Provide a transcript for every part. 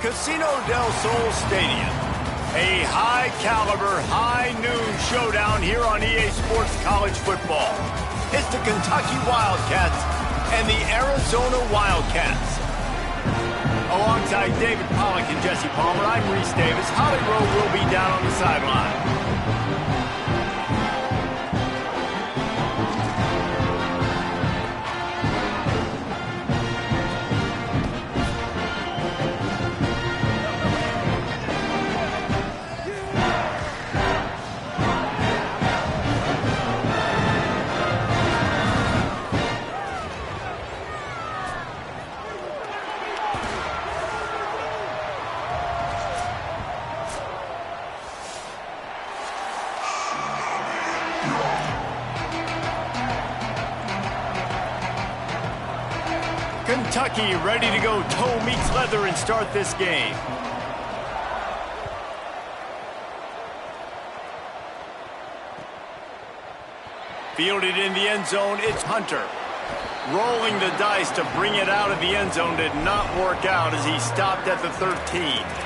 Casino del Sol Stadium. A high-caliber, high-noon showdown here on EA Sports College Football. It's the Kentucky Wildcats and the Arizona Wildcats. Alongside David Pollack and Jesse Palmer, I'm Reese Davis. Holly Rowe will be down on the sideline. Kentucky ready to go toe meets leather and start this game. Fielded in the end zone, it's Hunter. Rolling the dice to bring it out of the end zone did not work out as he stopped at the 13.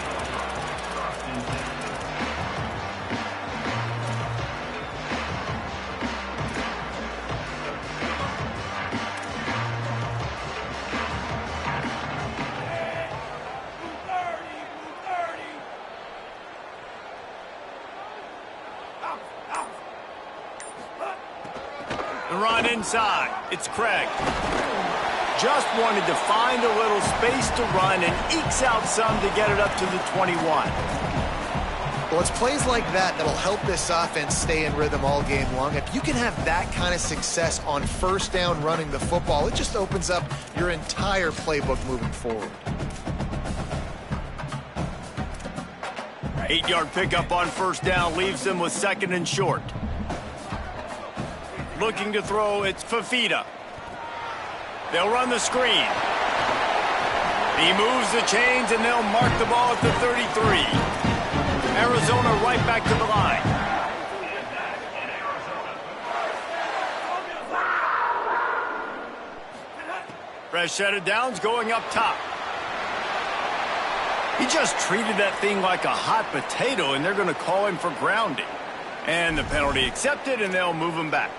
The run inside. It's Craig. Just wanted to find a little space to run and ekes out some to get it up to the 21. Well, it's plays like that that'll help this offense stay in rhythm all game long. If you can have that kind of success on first down running the football, it just opens up your entire playbook moving forward. 8-yard pickup on first down leaves them with second and short. Looking to throw, it's Fafita. They'll run the screen. He moves the chains, and they'll mark the ball at the 33. Arizona right back to the line. Fresh set of downs going up top. He just treated that thing like a hot potato, and they're going to call him for grounding. And the penalty accepted, and they'll move him back.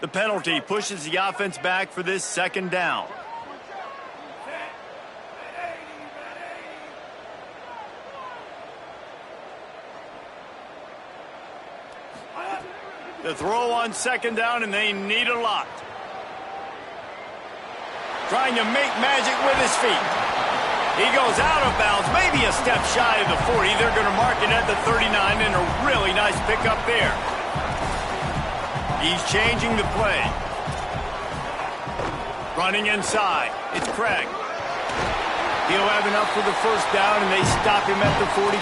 The penalty pushes the offense back for this second down. The throw on second down, and they need a lot. Trying to make magic with his feet. He goes out of bounds, maybe a step shy of the 40. They're going to mark it at the 39, and a really nice pickup there. He's changing the play. Running inside. It's Craig. He'll have enough for the first down, and they stop him at the 45.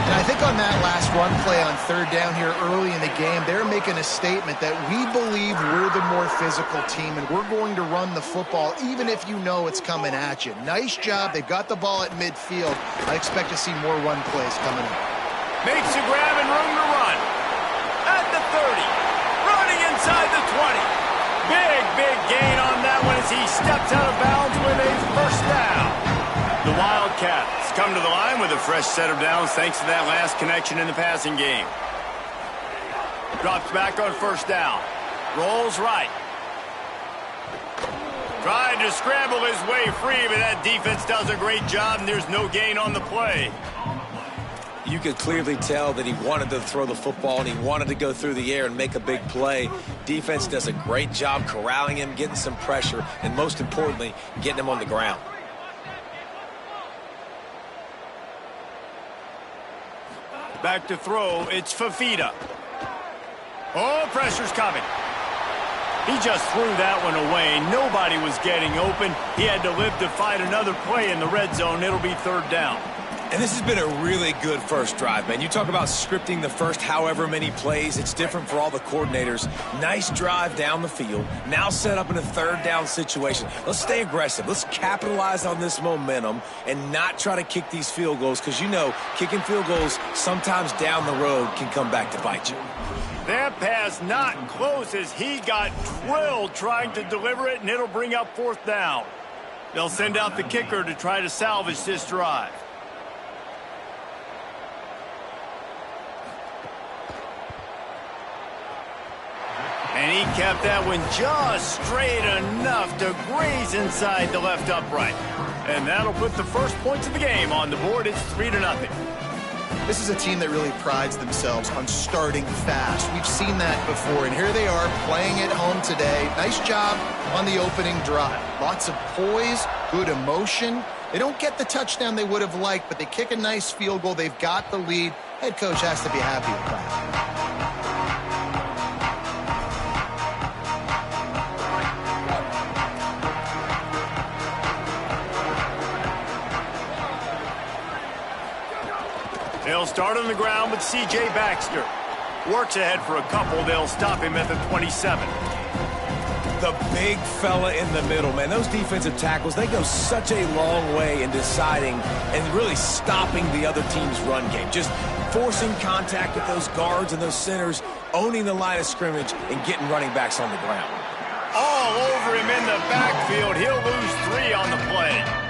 And I think on that last run play on third down here early in the game, they're making a statement that we believe we're the more physical team, and we're going to run the football even if you know it's coming at you. Nice job. They've got the ball at midfield. I expect to see more run plays coming in. Makes a grab and room to run. At the 30, running inside the 20. Big gain on that one as he steps out of bounds with a first down. The Wildcats come to the line with a fresh set of downs thanks to that last connection in the passing game. Drops back on first down. Rolls right. Tried to scramble his way free, but that defense does a great job, and there's no gain on the play. You could clearly tell that he wanted to throw the football and he wanted to go through the air and make a big play. Defense does a great job corralling him, getting some pressure, and most importantly, getting him on the ground. Back to throw, it's Fafita. Oh, pressure's coming. He just threw that one away. Nobody was getting open. He had to live to fight another play in the red zone. It'll be third down. And this has been a really good first drive, man. You talk about scripting the first however many plays. It's different for all the coordinators. Nice drive down the field. Now set up in a third down situation. Let's stay aggressive. Let's capitalize on this momentum and not try to kick these field goals because, you know, kicking field goals sometimes down the road can come back to bite you. That pass not close as he got drilled trying to deliver it, and it'll bring up fourth down. They'll send out the kicker to try to salvage this drive. And he kept that one just straight enough to graze inside the left upright. And that'll put the first points of the game on the board. It's 3-0. This is a team that really prides themselves on starting fast. We've seen that before, and here they are playing at home today. Nice job on the opening drive. Lots of poise, good emotion. They don't get the touchdown they would have liked, but they kick a nice field goal. They've got the lead. Head coach has to be happy with that. They'll start on the ground with C.J. Baxter. Works ahead for a couple. They'll stop him at the 27. The big fella in the middle, man. Those defensive tackles, they go such a long way in deciding and really stopping the other team's run game. Just forcing contact with those guards and those centers, owning the line of scrimmage, and getting running backs on the ground. All over him in the backfield. He'll lose 3 on the play.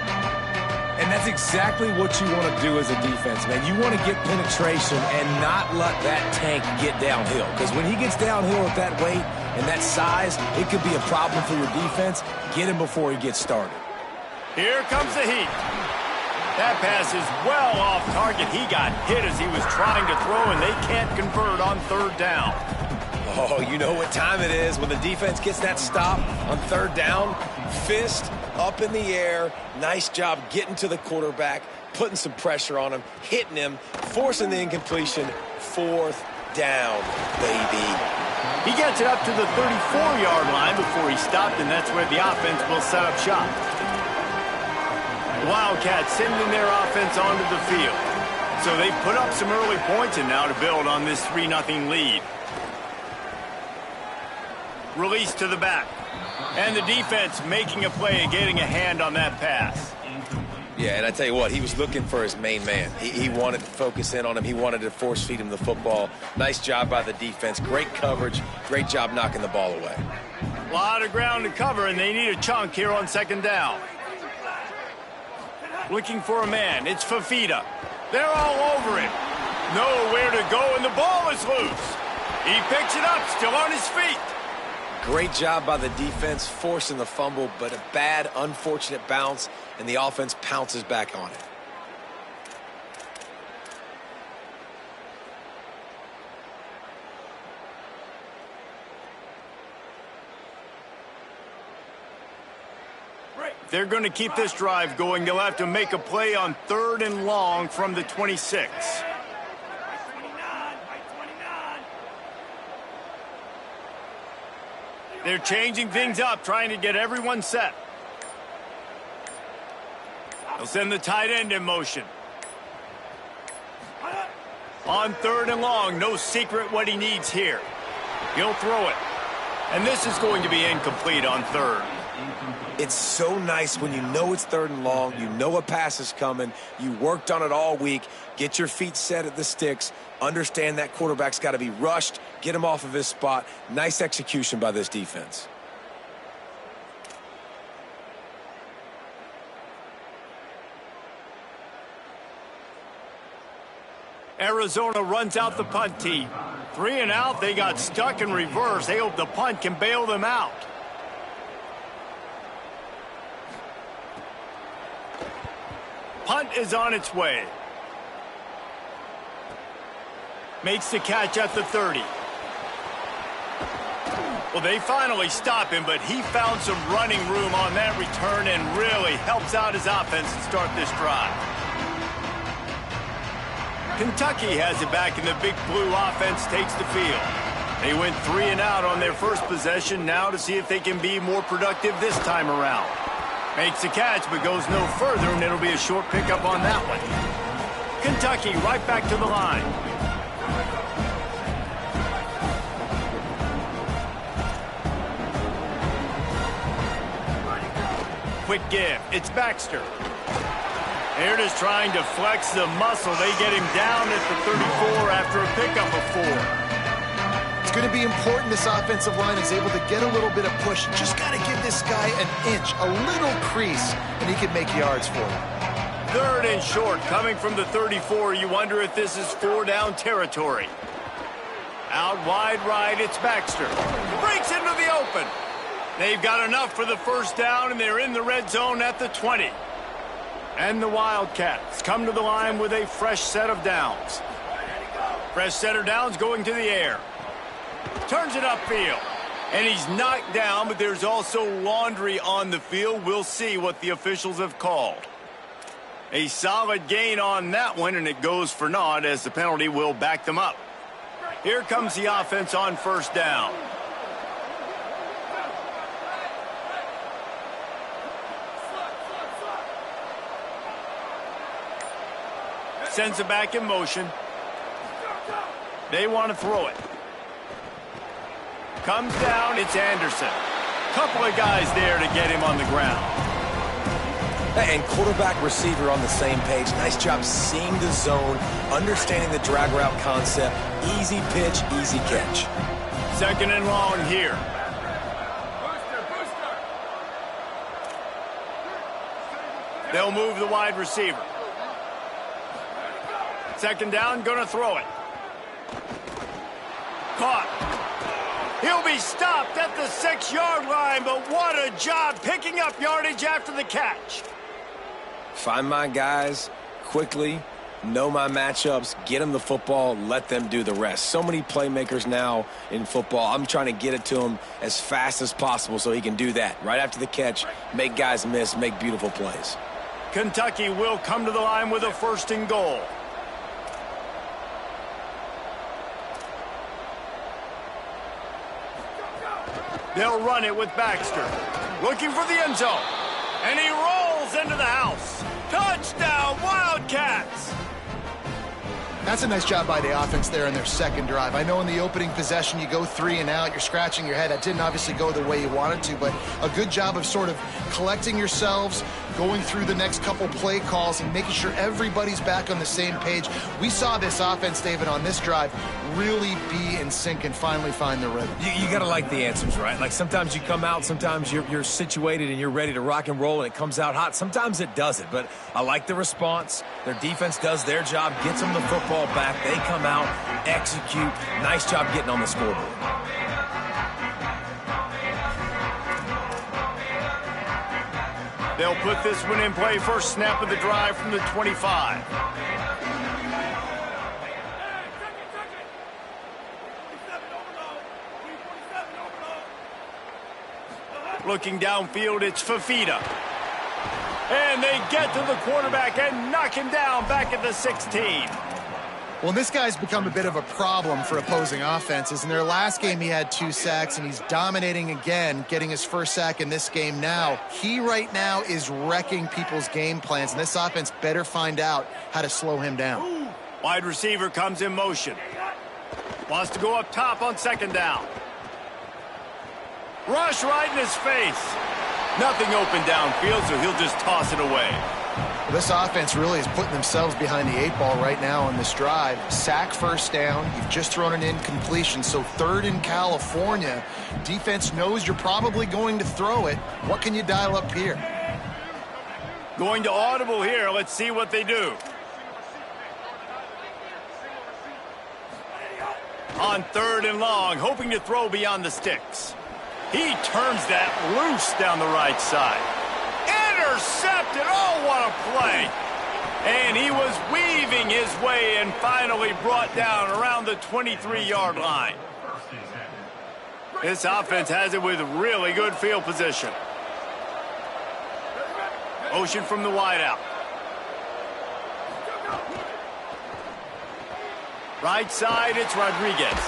And that's exactly what you want to do as a defense, man. You want to get penetration and not let that tank get downhill. Because when he gets downhill at that weight and that size, it could be a problem for your defense. Get him before he gets started. Here comes the heat. That pass is well off target. He got hit as he was trying to throw, and they can't convert on third down. Oh, you know what time it is when the defense gets that stop on third down. Fist up in the air. Nice job getting to the quarterback, putting some pressure on him, hitting him, forcing the incompletion. Fourth down, baby. He gets it up to the 34-yard line before he stopped, and that's where the offense will set up shop. Wildcats sending their offense onto the field. So they put up some early points, and now to build on this 3-0 lead. Release to the back. And the defense making a play and getting a hand on that pass. Yeah, and I tell you what, he was looking for his main man. He wanted to focus in on him. He wanted to force feed him the football. Nice job by the defense. Great coverage. Great job knocking the ball away. A lot of ground to cover, and they need a chunk here on second down. Looking for a man. It's Fafita. They're all over him. Nowhere to go, and the ball is loose. He picks it up, still on his feet. Great job by the defense, forcing the fumble, but a bad, unfortunate bounce, and the offense pounces back on it. They're going to keep this drive going. They'll have to make a play on third and long from the 26. They're changing things up, trying to get everyone set. They'll send the tight end in motion. On third and long, no secret what he needs here. He'll throw it. And this is going to be incomplete on third. It's so nice when you know it's third and long, you know a pass is coming, you worked on it all week, get your feet set at the sticks, understand that quarterback's got to be rushed, get him off of his spot. Nice execution by this defense. Arizona runs out the punt team. 3 and out, they got stuck in reverse. They hope the punt can bail them out. Punt is on its way. Makes the catch at the 30. Well, they finally stop him, but he found some running room on that return and really helps out his offense to start this drive. Kentucky has it back, and the Big Blue offense takes the field. They went 3 and out on their first possession, now to see if they can be more productive this time around. Makes the catch, but goes no further, and it'll be a short pickup on that one. Kentucky right back to the line. Quick give. It's Baxter. They're just trying to flex the muscle. They get him down at the 34 after a pickup of 4. It's going to be important this offensive line is able to get a little bit of push. Just got to give this guy an inch, a little crease, and he can make yards for him. 3rd and short coming from the 34. You wonder if this is 4-down territory. Out wide right, it's Baxter. Breaks into the open. They've got enough for the 1st down, and they're in the red zone at the 20. And the Wildcats come to the line with a fresh set of downs. Fresh set of downs going to the air. Turns it upfield. And he's knocked down, but there's also laundry on the field. We'll see what the officials have called. A solid gain on that one, and it goes for naught as the penalty will back them up. Here comes the offense on 1st down. Sends it back in motion. They want to throw it. Comes down, it's Anderson. Couple of guys there to get him on the ground. And quarterback receiver on the same page. Nice job seeing the zone, understanding the drag route concept. Easy pitch, easy catch. 2nd and long here. They'll move the wide receiver. 2nd down, gonna throw it. Caught. He'll be stopped at the 6-yard line, but what a job picking up yardage after the catch. Find my guys quickly, know my matchups, get them the football, let them do the rest. So many playmakers now in football. I'm trying to get it to him as fast as possible so he can do that. Right after the catch, make guys miss, make beautiful plays. Kentucky will come to the line with a 1st and goal. They'll run it with Baxter. Looking for the end zone. And he rolls into the house. Touchdown, Wildcats! That's a nice job by the offense there in their 2nd drive. I know in the opening possession you go 3 and out, you're scratching your head. That didn't obviously go the way you wanted to, but a good job of sort of collecting yourselves, going through the next couple play calls and making sure everybody's back on the same page. We saw this offense, David, on this drive really be in sync and finally find the rhythm. You got to like the answers, right? Like sometimes you come out, sometimes you're situated and you're ready to rock and roll and it comes out hot. Sometimes it doesn't, but I like the response. Their defense does their job, gets them the football back. They come out, execute. Nice job getting on the scoreboard. They'll put this one in play. 1st snap of the drive from the 25. Looking downfield, it's Fafita. And they get to the quarterback and knock him down back at the 16. Well, this guy's become a bit of a problem for opposing offenses. In their last game, he had 2 sacks, and he's dominating again, getting his 1st sack in this game now. He right now is wrecking people's game plans, and this offense better find out how to slow him down. Wide receiver comes in motion. Wants to go up top on 2nd down. Rush right in his face. Nothing open downfield, so he'll just toss it away. Well, this offense really is putting themselves behind the 8 ball right now on this drive. Sack 1st down. You've just thrown an incompletion, so 3rd in California. Defense knows you're probably going to throw it. What can you dial up here? Going to audible here. Let's see what they do. On 3rd and long, hoping to throw beyond the sticks. He turns that loose down the right side. Intercepted. Oh, what a play. And he was weaving his way and finally brought down around the 23-yard line. This offense has it with really good field position. Motion from the wideout. Right side, it's Rodriguez.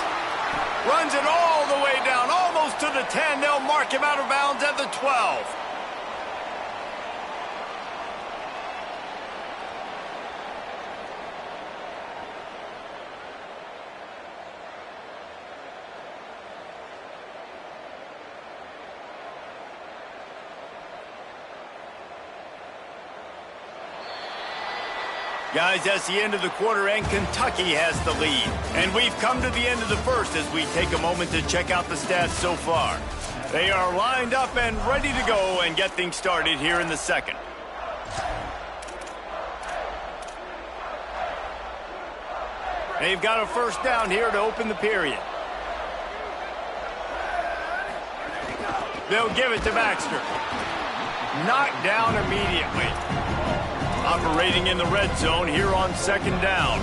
Runs it all the way down, almost to the 10. They'll mark him out of bounds at the 12. Guys, that's the end of the quarter, and Kentucky has the lead. And we've come to the end of the first as we take a moment to check out the stats so far. They are lined up and ready to go and get things started here in the second. They've got a first down here to open the period. They'll give it to Baxter. Knocked down immediately. Operating in the red zone here on second down.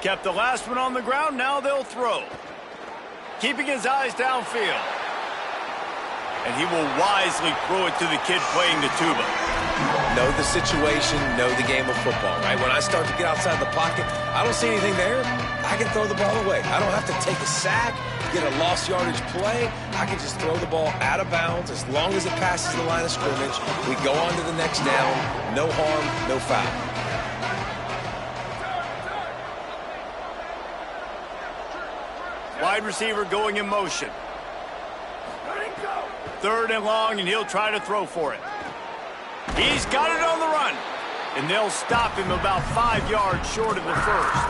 Kept the last one on the ground, now they'll throw. Keeping his eyes downfield. And he will wisely throw it to the kid playing the tuba. Know the situation, know the game of football, right? When I start to get outside the pocket, I don't see anything there. I can throw the ball away. I don't have to take a sack, get a lost yardage play. I can just throw the ball out of bounds as long as it passes the line of scrimmage. We go on to the next down. No harm, no foul. Wide receiver going in motion. Third and long, and he'll try to throw for it. He's got it on the run. And they'll stop him about 5 yards short of the first.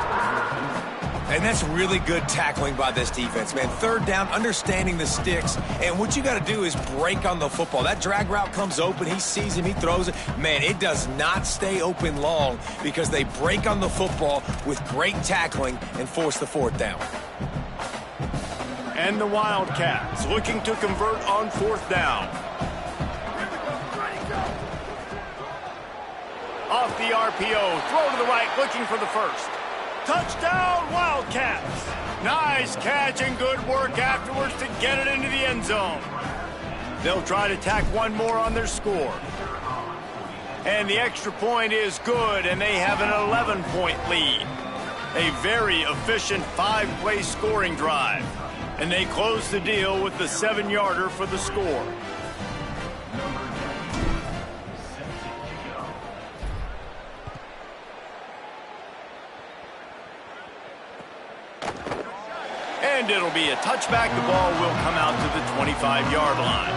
And that's really good tackling by this defense, man. Third down, understanding the sticks. And what you got to do is break on the football. That drag route comes open. He sees him. He throws it. Man, it does not stay open long because they break on the football with great tackling and force the fourth down. And the Wildcats looking to convert on fourth down. Off the RPO, throw to the right, looking for the first. Touchdown, Wildcats! Nice catch and good work afterwards to get it into the end zone. They'll try to tack one more on their score. And the extra point is good, and they have an 11-point lead. A very efficient 5-play scoring drive. And they close the deal with the 7-yarder for the score. And it'll be a touchback. The ball will come out to the 25-yard line.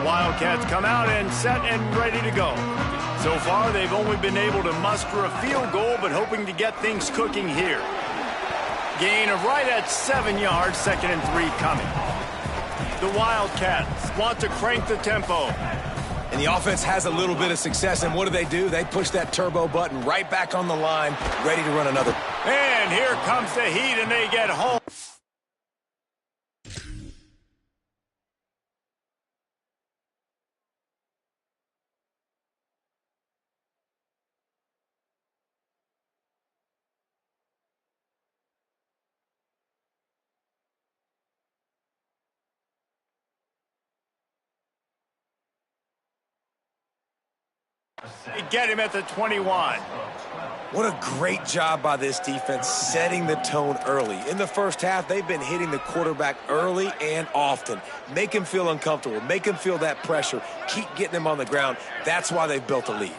Wildcats come out and set and ready to go. So far, they've only been able to muster a field goal, but hoping to get things cooking here. Gain of right at 7 yards, 2nd and 3 coming. The Wildcats want to crank the tempo. And the offense has a little bit of success, and what do? They push that turbo button right back on the line, ready to run another. And here comes the heat, and they get home. They get him at the 21. What a great job by this defense setting the tone early. In the first half, they've been hitting the quarterback early and often. Make him feel uncomfortable. Make him feel that pressure. Keep getting him on the ground. That's why they've built a lead.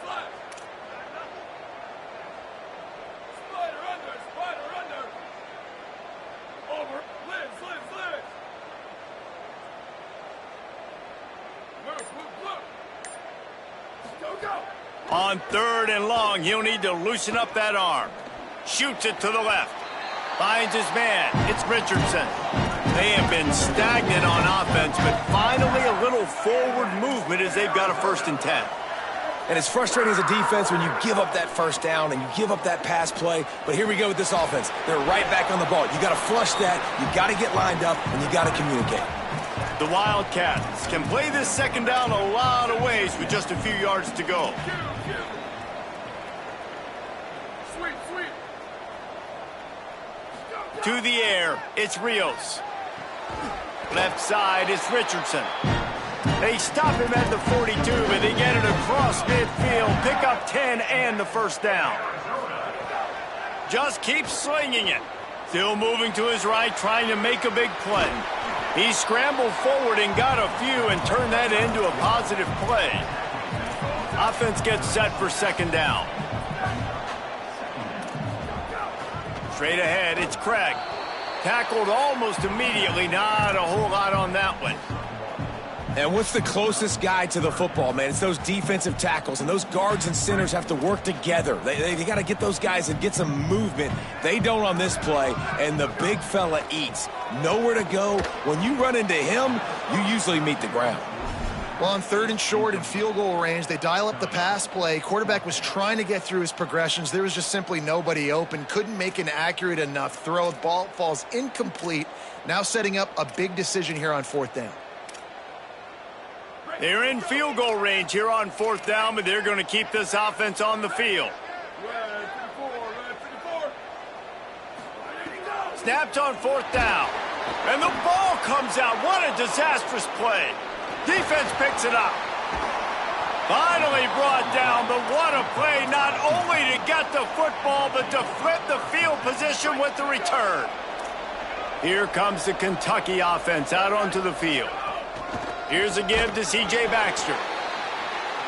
On 3rd and long, he'll need to loosen up that arm. Shoots it to the left. Finds his man. It's Richardson. They have been stagnant on offense, but finally a little forward movement as they've got a 1st and 10. And it's frustrating as a defense when you give up that first down and you give up that pass play. But here we go with this offense. They're right back on the ball. You got to flush that. You got to get lined up, and you got to communicate. The Wildcats can play this 2nd down a lot of ways with just a few yards to go. To the air, it's Rios. Left side is Richardson. They stop him at the 42, but they get it across midfield. Pick up 10 and the 1st down. Just keeps slinging it. Still moving to his right, trying to make a big play. He scrambled forward and got a few and turned that into a positive play. Offense gets set for 2nd down. Straight ahead, it's Craig. Tackled almost immediately. Not a whole lot on that one. And what's the closest guy to the football, man? It's those defensive tackles, and those guards and centers have to work together. They got to get those guys and get some movement. They don't on this play, and the big fella eats. Nowhere to go. When you run into him, you usually meet the ground. Well, on 3rd and short and field goal range, they dial up the pass play. Quarterback was trying to get through his progressions. There was just simply nobody open. Couldn't make an accurate enough throw. The ball falls incomplete. Now setting up a big decision here on 4th down. They're in field goal range here on 4th down, but they're going to keep this offense on the field. Snapped on 4th down. And the ball comes out. What a disastrous play. Defense picks it up. Finally brought down, but what a play. Not only to get the football, but to flip the field position with the return. Here comes the Kentucky offense out onto the field. Here's a give to C.J. Baxter.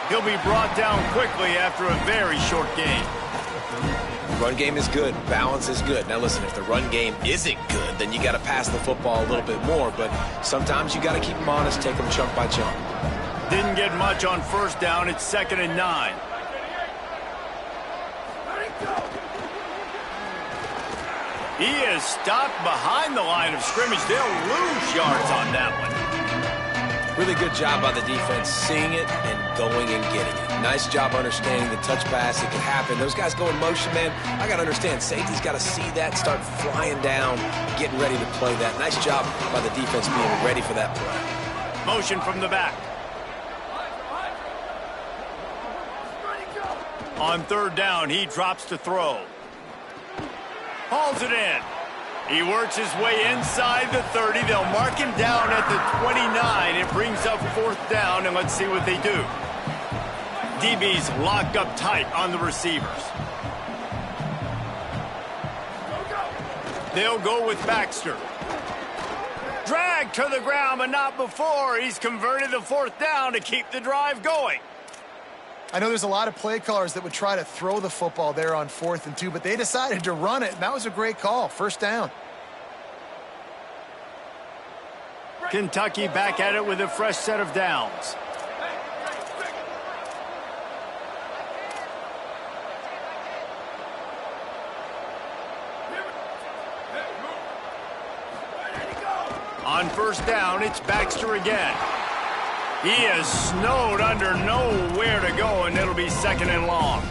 He'll be brought down quickly after a very short game. Run game is good. Balance is good. Now listen, if the run game isn't good, then you got to pass the football a little bit more. But sometimes you got to keep them honest, take them chunk by chunk. Didn't get much on 1st down. It's 2nd and 9. He is stopped behind the line of scrimmage. They'll lose yards on that one. Really good job by the defense, seeing it and going and getting it. Nice job understanding the touch pass. It could happen. Those guys go in motion, man. I got to understand, safety's got to see that, start flying down, getting ready to play that. Nice job by the defense being ready for that play. Motion from the back. On 3rd down, he drops to throw. Hauls it in. He works his way inside the 30. They'll mark him down at the 29. It brings up 4th down, and let's see what they do. DB's locked up tight on the receivers. They'll go with Baxter. Dragged to the ground, but not before. He's converted the 4th down to keep the drive going. I know there's a lot of play callers that would try to throw the football there on 4th and 2, but they decided to run it, and that was a great call. 1st down. Kentucky back at it with a fresh set of downs. On 1st down, it's Baxter again. He is snowed under, nowhere to go, and it'll be 2nd and long.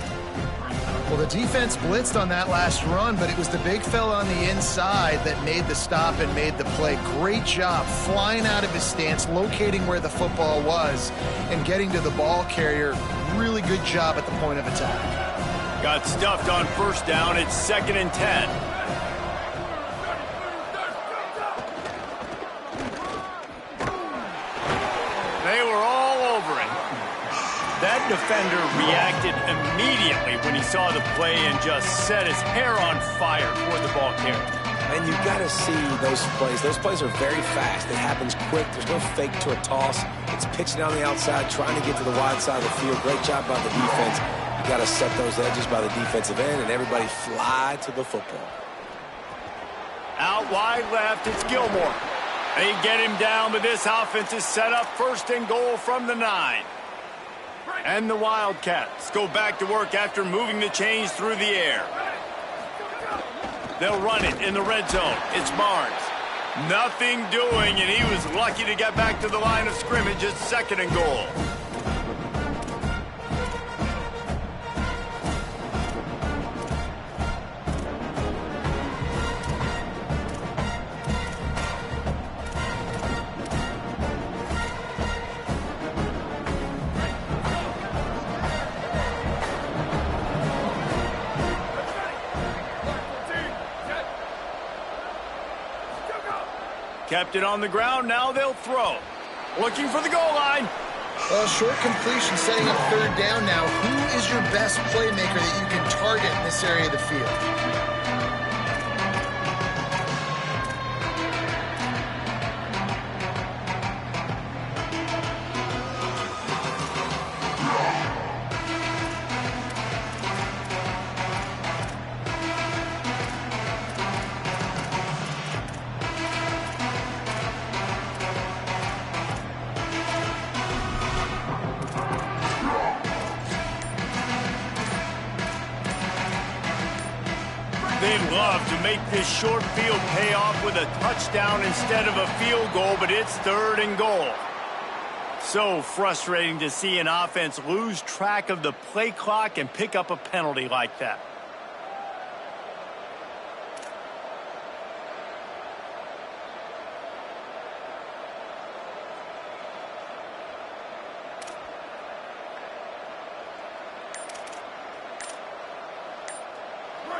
Well, the defense blitzed on that last run, but it was the big fella on the inside that made the stop and made the play. Great job flying out of his stance, locating where the football was, and getting to the ball carrier. Really good job at the point of attack. Got stuffed on 1st down. It's 2nd and 10. They were all over it. That defender reacted immediately when he saw the play and just set his hair on fire toward the ball carrier. And you got to see those plays. Those plays are very fast. It happens quick. There's no fake to a toss. It's pitching down the outside, trying to get to the wide side of the field. Great job by the defense. You got to set those edges by the defensive end, and everybody fly to the football. Out wide left, it's Gilmore. They get him down, but this offense is set up 1st and goal from the 9. And the Wildcats go back to work after moving the chains through the air. They'll run it in the red zone. It's Barnes. Nothing doing, and he was lucky to get back to the line of scrimmage. It's 2nd and goal. Kept it on the ground. Now they'll throw. Looking for the goal line. Short completion setting up 3rd down now. Who is your best playmaker that you can target in this area of the field? love to make this short field pay off with a touchdown instead of a field goal, but it's 3rd and goal. So frustrating to see an offense lose track of the play clock and pick up a penalty like that.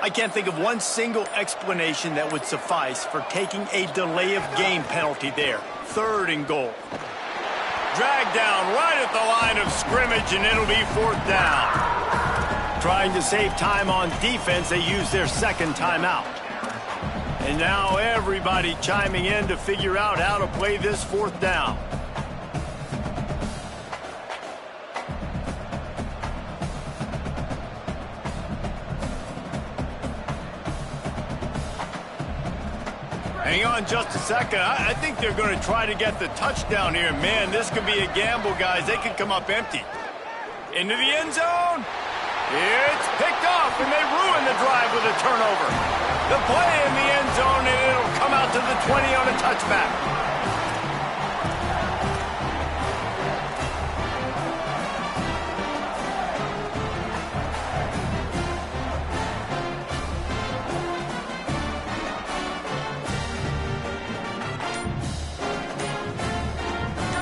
I can't think of one single explanation that would suffice for taking a delay of game penalty there. 3rd and goal. Dragged down right at the line of scrimmage, and it'll be 4th down. Trying to save time on defense, they use their 2nd timeout. And now everybody chiming in to figure out how to play this 4th down. Hang on just a second. I think they're going to try to get the touchdown here. Man, this could be a gamble, guys. They could come up empty. Into the end zone. It's picked off, and they ruin the drive with a turnover. The play in the end zone, and it'll come out to the 20 on a touchback.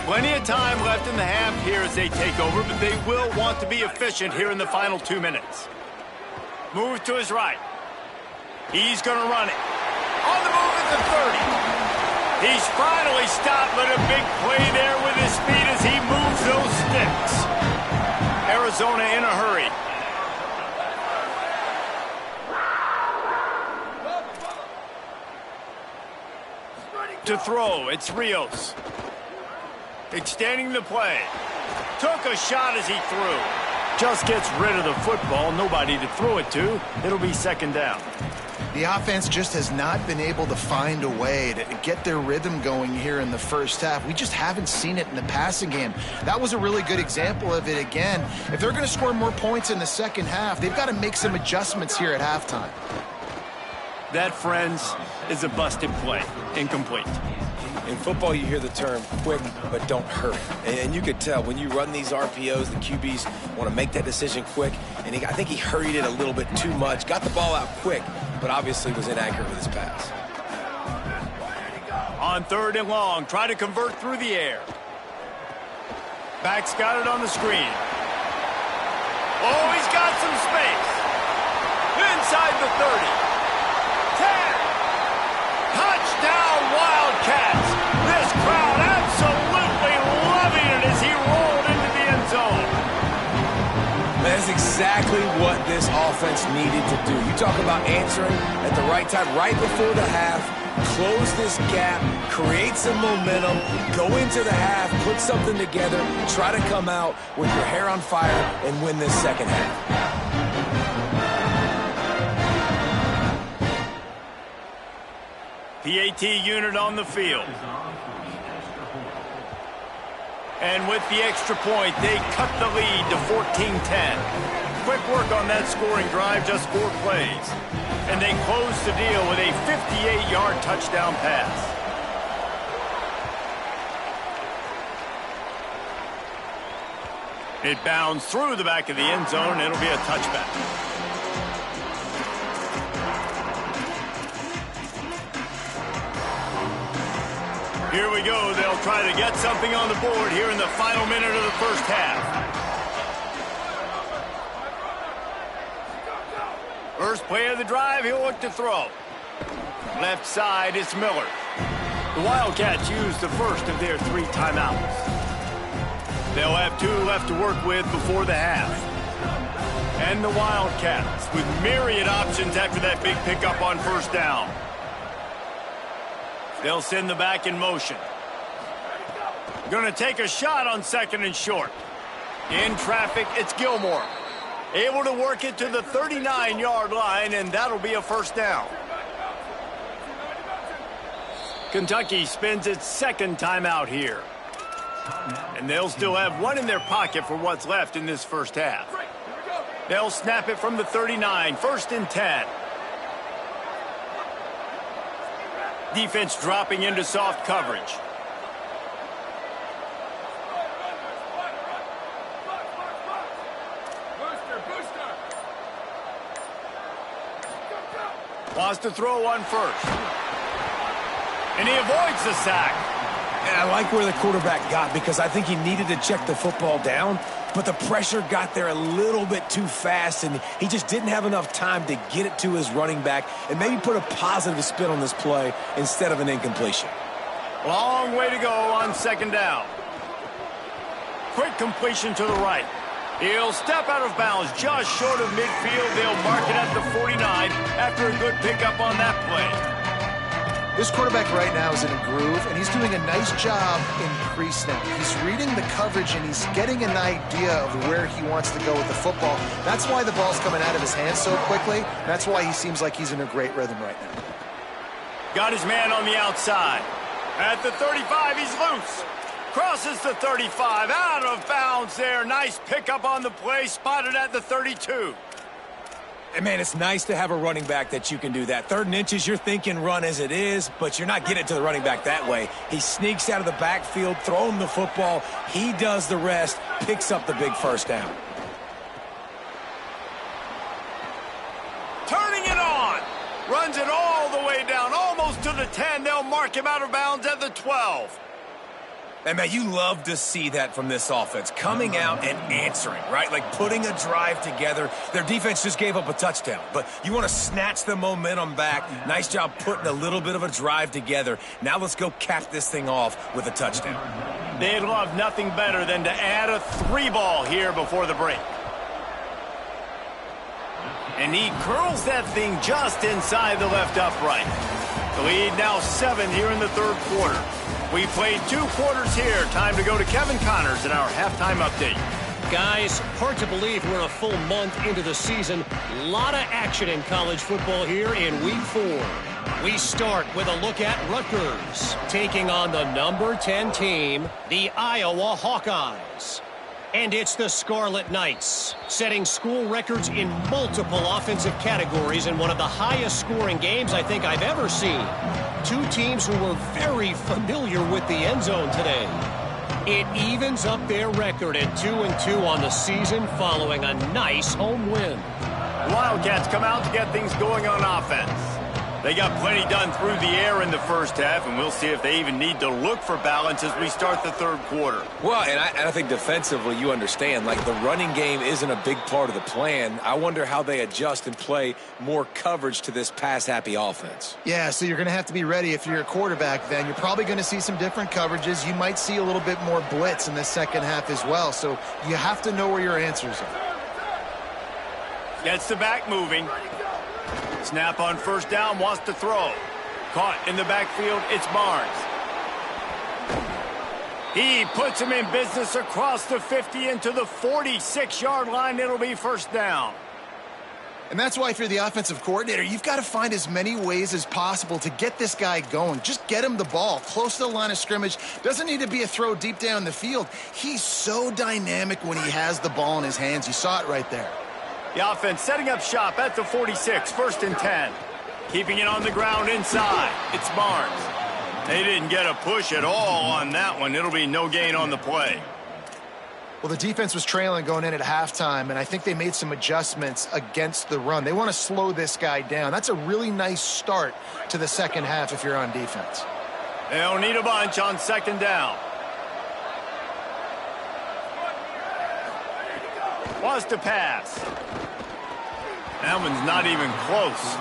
Plenty of time left in the half here as they take over, but they will want to be efficient here in the final 2 minutes. Move to his right. He's going to run it. On the move at the 30. He's finally stopped, but a big play there with his speed as he moves those sticks. Arizona in a hurry. To throw, it's Rios. Extending the play. Took a shot as he threw. Just gets rid of the football. Nobody to throw it to. It'll be 2nd down. The offense just has not been able to find a way to get their rhythm going here in the first half. We just haven't seen it in the passing game. That was a really good example of it again. If they're going to score more points in the second half, they've got to make some adjustments here at halftime. That, friends, is a busted play. Incomplete. In football, you hear the term quick, but don't hurry. And you could tell when you run these RPOs, the QBs want to make that decision quick. And I think he hurried it a little bit too much. Got the ball out quick, but obviously was inaccurate with his pass. On 3rd and long, try to convert through the air. Back's got it on the screen. Oh, he's got some space. Inside the 30. 10. Touchdown, Wildcats. This crowd absolutely loving it as he rolled into the end zone. That's exactly what this offense needed to do. You talk about answering at the right time, right before the half, close this gap, create some momentum, go into the half, put something together, try to come out with your hair on fire and win this second half. PAT unit on the field. And with the extra point, they cut the lead to 14-10. Quick work on that scoring drive, just 4 plays. And they close the deal with a 58-yard touchdown pass. It bounds through the back of the end zone. It'll be a touchback. Here we go. They'll try to get something on the board here in the final minute of the first half. First play of the drive, he'll look to throw. Left side, it's Miller. The Wildcats use the first of their 3 timeouts. They'll have 2 left to work with before the half. And the Wildcats with myriad options after that big pickup on first down. They'll send the back in motion. Going to take a shot on 2nd and short. In traffic, it's Gilmore. Able to work it to the 39-yard line, and that'll be a first down. Kentucky spends its 2nd timeout here. And they'll still have 1 in their pocket for what's left in this first half. They'll snap it from the 39, 1st and 10. Defense dropping into soft coverage. Wants to throw one first. And he avoids the sack. And I like where the quarterback got because I think he needed to check the football down, but the pressure got there a little bit too fast, and he just didn't have enough time to get it to his running back and maybe put a positive spin on this play instead of an incompletion. Long way to go on second down. Quick completion to the right. He'll step out of bounds just short of midfield. They'll mark it at the 49 after a good pickup on that play. This quarterback right now is in a groove, and he's doing a nice job in crease now. He's reading the coverage, and he's getting an idea of where he wants to go with the football. That's why the ball's coming out of his hands so quickly. That's why he seems like he's in a great rhythm right now. Got his man on the outside. At the 35, he's loose. Crosses the 35, out of bounds there. Nice pickup on the play, spotted at the 32. And, man, it's nice to have a running back that you can do that. 3rd and inches, you're thinking run as it is, but you're not getting it to the running back that way. He sneaks out of the backfield, throwing the football. He does the rest, picks up the big first down. Turning it on. Runs it all the way down, almost to the 10. They'll mark him out of bounds at the 12. And, man, you love to see that from this offense, coming out and answering, right? Like putting a drive together. Their defense just gave up a touchdown, but you want to snatch the momentum back. Nice job putting a little bit of a drive together. Now let's go cap this thing off with a touchdown. They'd love nothing better than to add a 3-ball here before the break. And he curls that thing just inside the left upright. The lead now 7 here in the 3rd quarter. We played 2 quarters here. Time to go to Kevin Connors in our halftime update. Guys, hard to believe we're a full month into the season. A lot of action in college football here in Week 4. We start with a look at Rutgers, taking on the number 10 team, the Iowa Hawkeyes. And it's the Scarlet Knights, setting school records in multiple offensive categories in one of the highest scoring games I think I've ever seen. 2 teams who were very familiar with the end zone today. It evens up their record at 2-2 on the season following a nice home win. Wildcats come out to get things going on offense. They got plenty done through the air in the first half, and we'll see if they even need to look for balance as we start the 3rd quarter. Well, and I think defensively you understand, like the running game isn't a big part of the plan. I wonder how they adjust and play more coverage to this pass-happy offense. Yeah, so you're going to have to be ready if you're a quarterback then. You're probably going to see some different coverages. You might see a little bit more blitz in the second half as well, so you have to know where your answers are. Gets the back moving. Snap on first down, wants to throw. Caught in the backfield, it's Barnes. He puts him in business across the 50 into the 46-yard line. It'll be first down. And that's why if you're the offensive coordinator, you've got to find as many ways as possible to get this guy going. Just get him the ball close to the line of scrimmage. Doesn't need to be a throw deep down the field. He's so dynamic when he has the ball in his hands. You saw it right there. The offense setting up shop at the 46, 1st and 10. Keeping it on the ground inside. It's Barnes. They didn't get a push at all on that one. It'll be no gain on the play. Well, the defense was trailing going in at halftime, and I think they made some adjustments against the run. They want to slow this guy down. That's a really nice start to the second half if you're on defense. They'll need a bunch on 2nd down. Wants to pass. That one's not even close.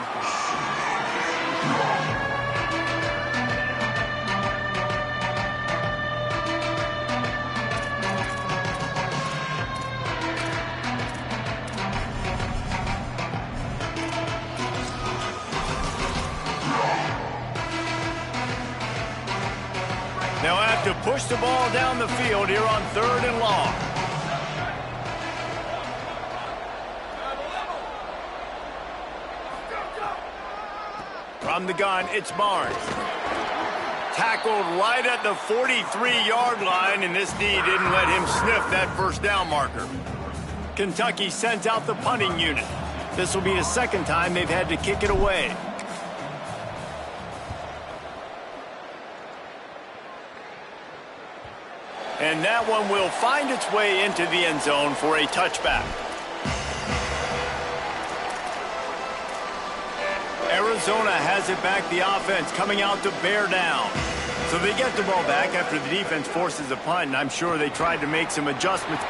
They'll have to push the ball down the field here on 3rd and long. From the gun, it's Barnes. Tackled right at the 43-yard line, and this D didn't let him sniff that first down marker. Kentucky sends out the punting unit. This will be the 2nd time they've had to kick it away. And that one will find its way into the end zone for a touchback. Arizona has it back, the offense coming out to bear down. So they get the ball back after the defense forces a punt, and I'm sure they tried to make some adjustments.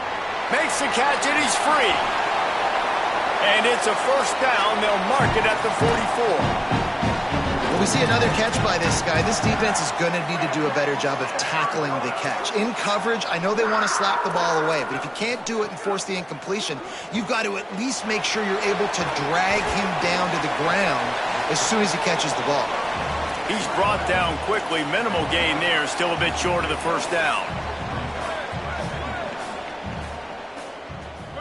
Makes the catch, and he's free. And it's a first down. They'll mark it at the 44. Well, we see another catch by this guy. This defense is going to need to do a better job of tackling the catch. In coverage, I know they want to slap the ball away, but if you can't do it and force the incompletion, you've got to at least make sure you're able to drag him down to the ground as soon as he catches the ball. He's brought down quickly. Minimal gain there. Still a bit short of the first down.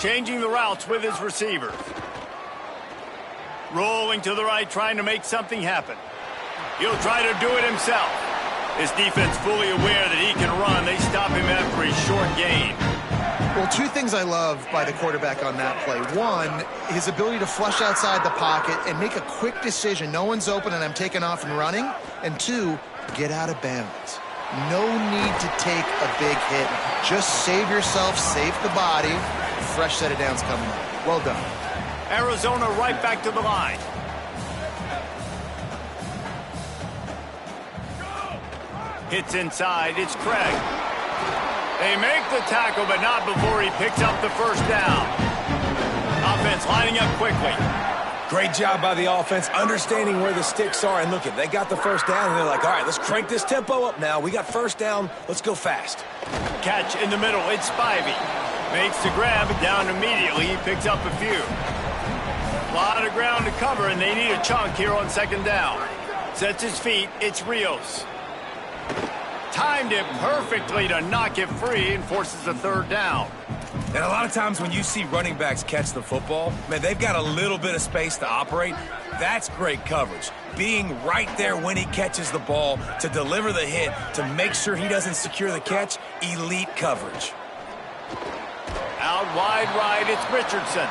Changing the routes with his receivers. Rolling to the right, trying to make something happen. He'll try to do it himself. His defense fully aware that he can run. They stop him after a short gain. Well, two things I love by the quarterback on that play. One, his ability to flush outside the pocket and make a quick decision. No one's open and I'm taking off and running. And two, get out of bounds. No need to take a big hit. Just save yourself, save the body. Fresh set of downs coming up. Well done. Arizona right back to the line. Hits inside. It's Craig. They make the tackle, but not before he picks up the first down. Offense lining up quickly. Great job by the offense, understanding where the sticks are. And look, they got the first down, and they're like, all right, let's crank this tempo up now. We got first down. Let's go fast. Catch in the middle. It's Spivey. Makes the grab down immediately. He picks up a few. A lot of ground to cover, and they need a chunk here on second down. Sets his feet. It's Rios. Timed it perfectly to knock it free and forces a third down. And a lot of times when you see running backs catch the football, man, they've got a little bit of space to operate. That's great coverage. Being right there when he catches the ball to deliver the hit, to make sure he doesn't secure the catch, elite coverage. Out wide right, it's Richardson.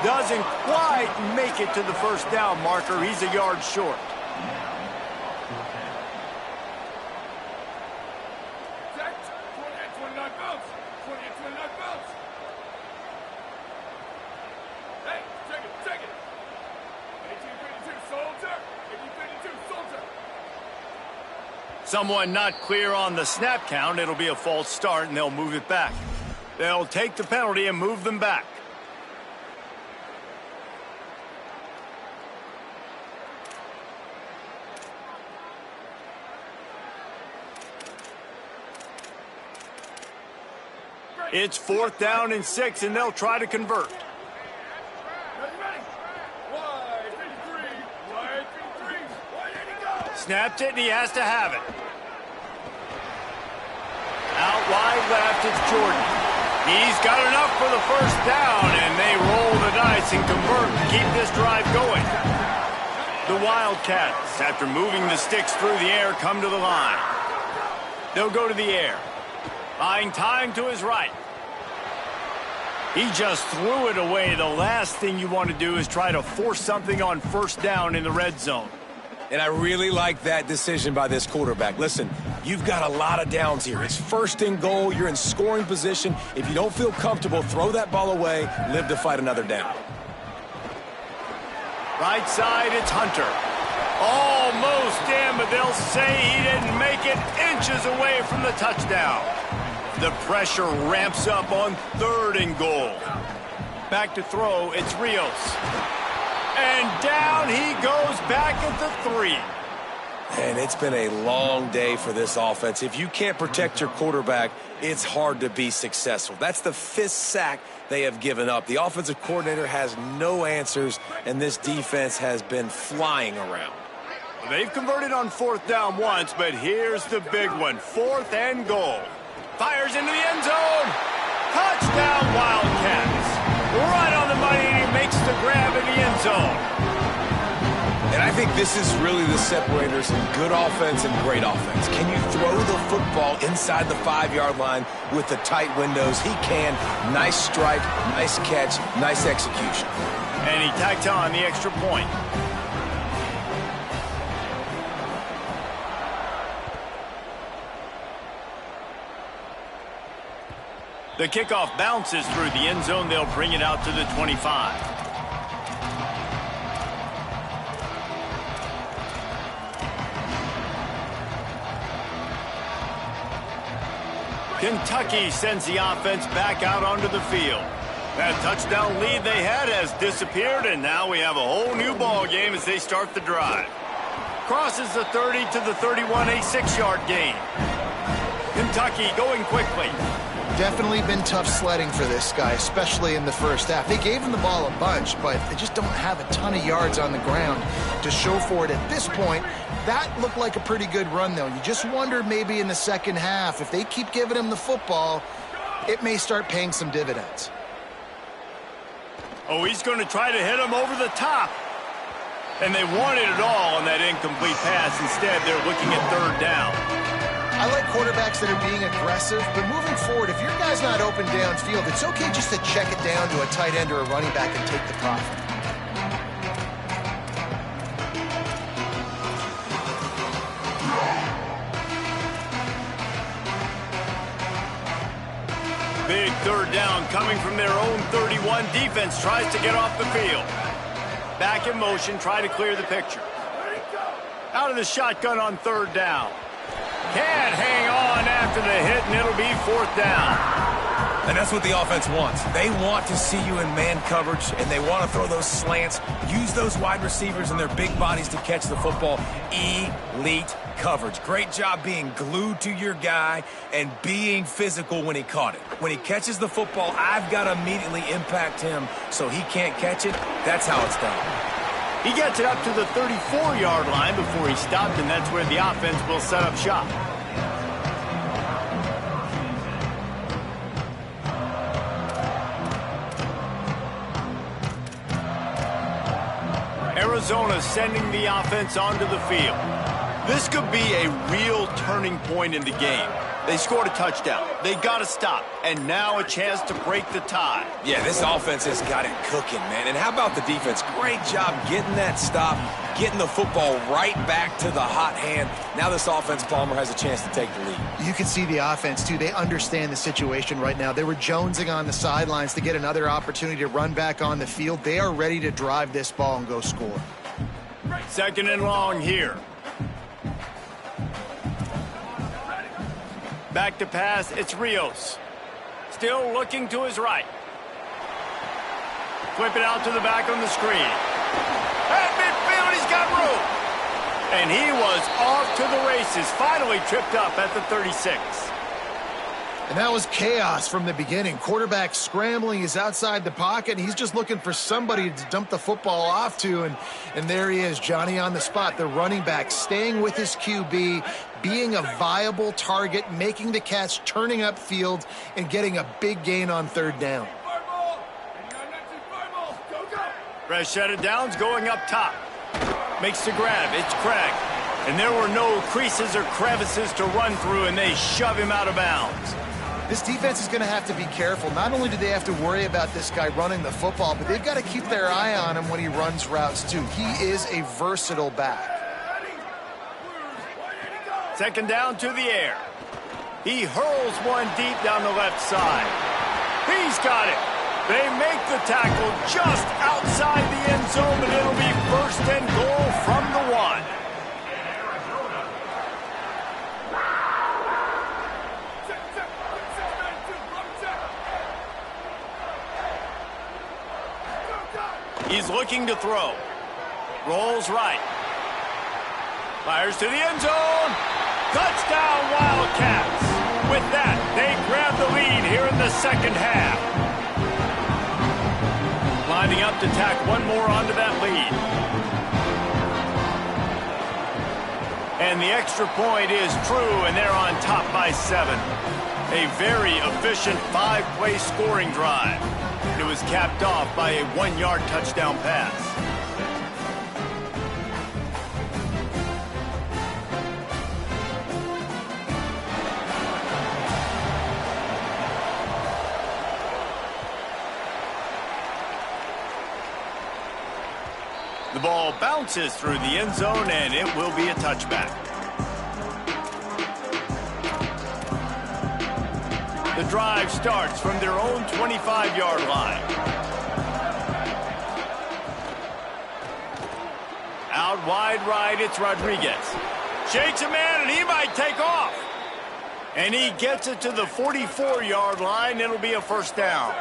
Doesn't quite make it to the first down marker. He's a yard short. Someone not clear on the snap count. It'll be a false start, and they'll move it back. They'll take the penalty and move them back. It's 4th down and 6, and they'll try to convert. Snapped it, and he has to have it. Out wide left, it's Jordan. He's got enough for the first down, and they roll the dice and convert to keep this drive going. The Wildcats, after moving the sticks through the air, come to the line. They'll go to the air. Buying time to his right. He just threw it away. The last thing you want to do is try to force something on first down in the red zone. And I really like that decision by this quarterback. Listen, you've got a lot of downs here. It's 1st and goal. You're in scoring position. If you don't feel comfortable, throw that ball away. Live to fight another down. Right side, it's Hunter. Almost in, but they'll say he didn't make it, inches away from the touchdown. The pressure ramps up on 3rd and goal. Back to throw, it's Rios. And down he goes back at the 3. And it's been a long day for this offense. If you can't protect your quarterback, it's hard to be successful. That's the 5th sack they have given up. The offensive coordinator has no answers, and this defense has been flying around. They've converted on 4th down once, but here's the big one. 4th and goal. Fires into the end zone. Touchdown, Wildcats. Right on the money, and he makes the grab in the end zone. And I think this is really the separators in good offense and great offense. Can you throw the football inside the 5-yard line with the tight windows? He can. Nice strike, nice catch, nice execution. And he tacked on the extra point. The kickoff bounces through the end zone. They'll bring it out to the 25. Kentucky sends the offense back out onto the field. That touchdown lead they had has disappeared, and now we have a whole new ball game as they start the drive. Crosses the 30 to the 31, a 6-yard gain. Kentucky going quickly. Definitely been tough sledding for this guy, especially in the first half. They gave him the ball a bunch, but they just don't have a ton of yards on the ground to show for it at this point. That looked like a pretty good run, though. You just wonder maybe in the second half, if they keep giving him the football, it may start paying some dividends. Oh, he's going to try to hit him over the top. And they wanted it all on that incomplete pass. Instead, they're looking at third down. I like quarterbacks that are being aggressive, but moving forward, if your guy's not open downfield, it's okay just to check it down to a tight end or a running back and take the profit. Big third down coming from their own 31. Defense tries to get off the field. Back in motion, try to clear the picture. Out of the shotgun on third down. Can't hang on after the hit, and it'll be fourth down. And that's what the offense wants. They want to see you in man coverage, and they want to throw those slants, use those wide receivers and their big bodies to catch the football. Elite coverage. Great job being glued to your guy and being physical when he caught it. When he catches the football, I've got to immediately impact him so he can't catch it. That's how it's done. He gets it up to the 34-yard line before he stopped, and that's where the offense will set up shop. Arizona sending the offense onto the field. This could be a real turning point in the game. They scored a touchdown. They got to stop. And now a chance to break the tie. Yeah, this offense has got it cooking, man. And how about the defense? Great job getting that stop, getting the football right back to the hot hand. Now this offense, Palmer, has a chance to take the lead. You can see the offense, too. They understand the situation right now. They were jonesing on the sidelines to get another opportunity to run back on the field. They are ready to drive this ball and go score. Second and long here. Back to pass, it's Rios. Still looking to his right. Flip it out to the back on the screen. At midfield, he's got room. And he was off to the races, finally tripped up at the 36. And that was chaos from the beginning. Quarterback scrambling, he's outside the pocket, and he's just looking for somebody to dump the football off to, and there he is, Johnny on the spot, the running back, staying with his QB, being a viable target, making the catch, turning upfield, and getting a big gain on third down. Fresh set of downs going up top. Makes the grab, it's Craig. And there were no creases or crevices to run through, and they shove him out of bounds. This defense is going to have to be careful. Not only do they have to worry about this guy running the football, but they've got to keep their eye on him when he runs routes, too. He is a versatile back. Second down to the air. He hurls one deep down the left side. He's got it. They make the tackle just outside the end zone, and it'll be first and goal from the 1. He's looking to throw. Rolls right. Fires to the end zone. Touchdown, Wildcats. With that, they grab the lead here in the second half. Lining up to tack one more onto that lead. And the extra point is true, and they're on top by 7. A very efficient 5-play scoring drive. It was capped off by a 1-yard touchdown pass. The ball bounces through the end zone, and it will be a touchback. The drive starts from their own 25-yard line. Out wide right, it's Rodriguez. Shakes a man, and he might take off. And he gets it to the 44-yard line. It'll be a first down.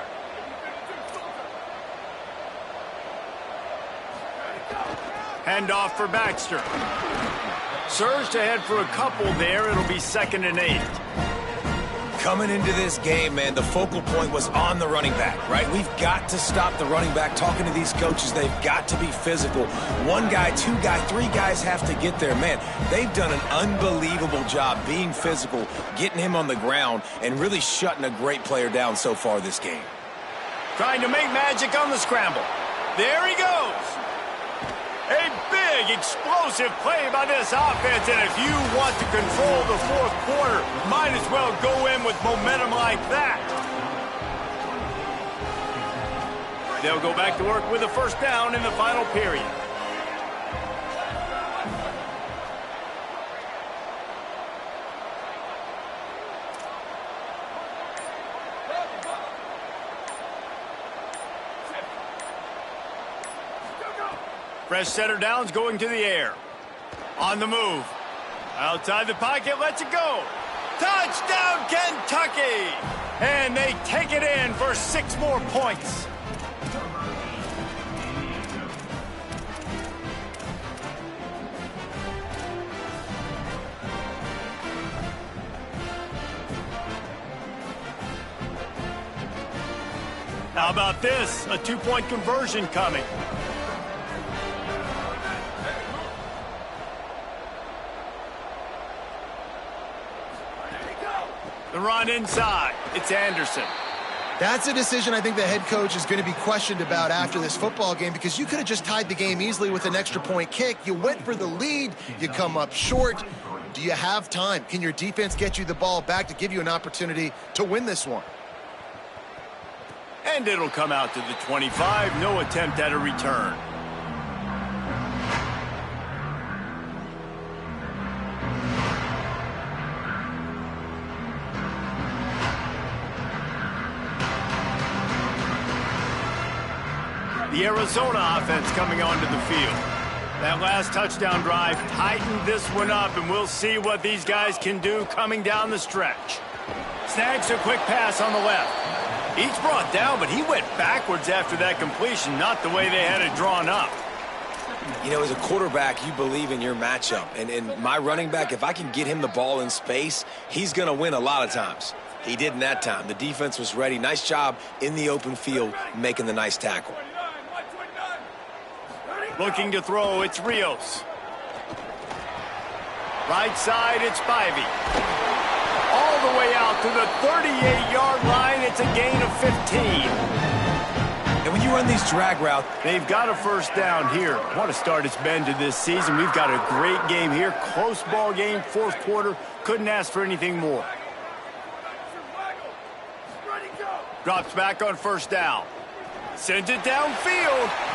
Handoff for Baxter. Surged ahead for a couple there. It'll be 2nd and 8. Coming into this game, man, the focal point was on the running back, right? We've got to stop the running back. Talking to these coaches, they've got to be physical. One guy, two guy, three guys have to get there. Man, they've done an unbelievable job being physical, getting him on the ground, and really shutting a great player down so far this game. Trying to make magic on the scramble. There he goes. A big, explosive play by this offense, and if you want to control the fourth quarter, might as well go in with momentum like that. They'll go back to work with a first down in the final period. Fresh setter downs going to the air. On the move. Outside the pocket, lets it go. Touchdown, Kentucky! And they take it in for 6 more points. How about this? A 2-point conversion coming. The run inside. It's Anderson. That's a decision I think the head coach is going to be questioned about after this football game, because you could have just tied the game easily with an extra point kick. You went for the lead. You come up short. Do you have time? Can your defense get you the ball back to give you an opportunity to win this one? And it'll come out to the 25. No attempt at a return. The Arizona offense coming onto the field. That last touchdown drive tightened this one up, and we'll see what these guys can do coming down the stretch. Snags a quick pass on the left. He's brought down, but he went backwards after that completion, not the way they had it drawn up. You know, as a quarterback, you believe in your matchup. And my running back, if I can get him the ball in space, he's going to win a lot of times. He didn't that time. The defense was ready. Nice job in the open field making the nice tackle. Looking to throw, it's Rios. Right side, it's Spivey. All the way out to the 38-yard line. It's a gain of 15. And when you run these drag routes, they've got a first down here. What a start it's been to this season. We've got a great game here. Close ball game, fourth quarter. Couldn't ask for anything more. Drops back on first down. Sends it downfield.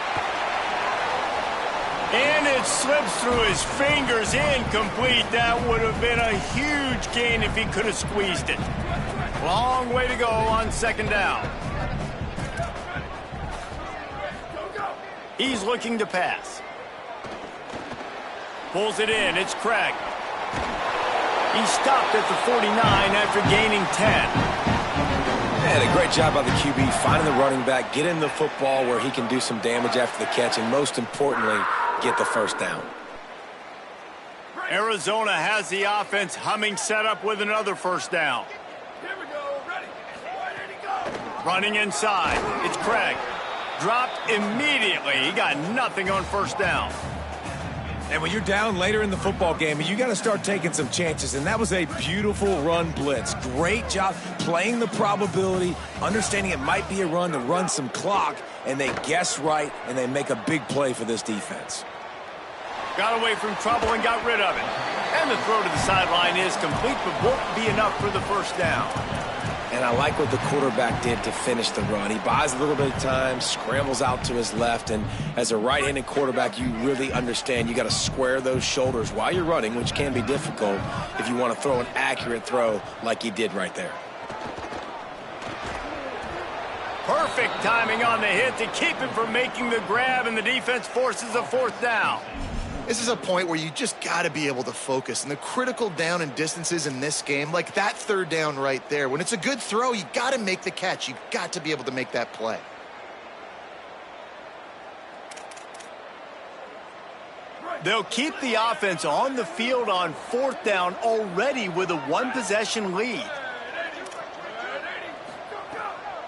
And it slips through his fingers, incomplete. That would have been a huge gain if he could have squeezed it. Long way to go on second down. He's looking to pass. Pulls it in. It's Craig. He stopped at the 49 after gaining 10. And a great job by the QB finding the running back, getting the football where he can do some damage after the catch, and most importantly, get the first down. Arizona has the offense humming, set up with another first down. Here we go, ready. Running inside, it's Craig. Dropped immediately. He got nothing on first down. and when you're down later in the football game, you got to start taking some chances, and that was a beautiful run blitz. Great job playing the probability, understanding it might be a run to run some clock, and they guess right, and they make a big play for this defense. Got away from trouble and got rid of it. And the throw to the sideline is complete, but won't be enough for the first down. And I like what the quarterback did to finish the run. He buys a little bit of time, scrambles out to his left, and as a right-handed quarterback, you really understand you got to square those shoulders while you're running, which can be difficult if you want to throw an accurate throw like he did right there. Perfect timing on the hit to keep him from making the grab, and the defense forces a fourth down. This is a point where you just got to be able to focus. And the critical down and distances in this game, like that third down right there, when it's a good throw, you got to make the catch. You got to be able to make that play. They'll keep the offense on the field on fourth down already with a one-possession lead.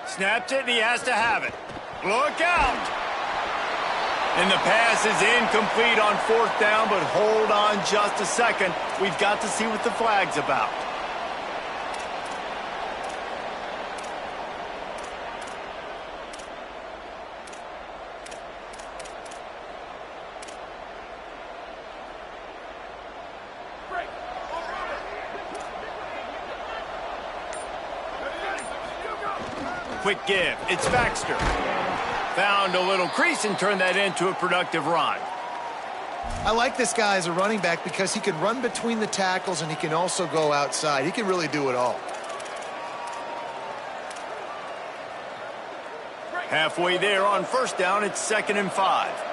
Snapped it, and he has to have it. Look out! And the pass is incomplete on fourth down, but hold on just a second. We've got to see what the flag's about. Quick give. It's Baxter. Found a little crease and turned that into a productive run. I like this guy as a running back because he can run between the tackles and he can also go outside. He can really do it all. Halfway there on first down, it's 2nd and 5.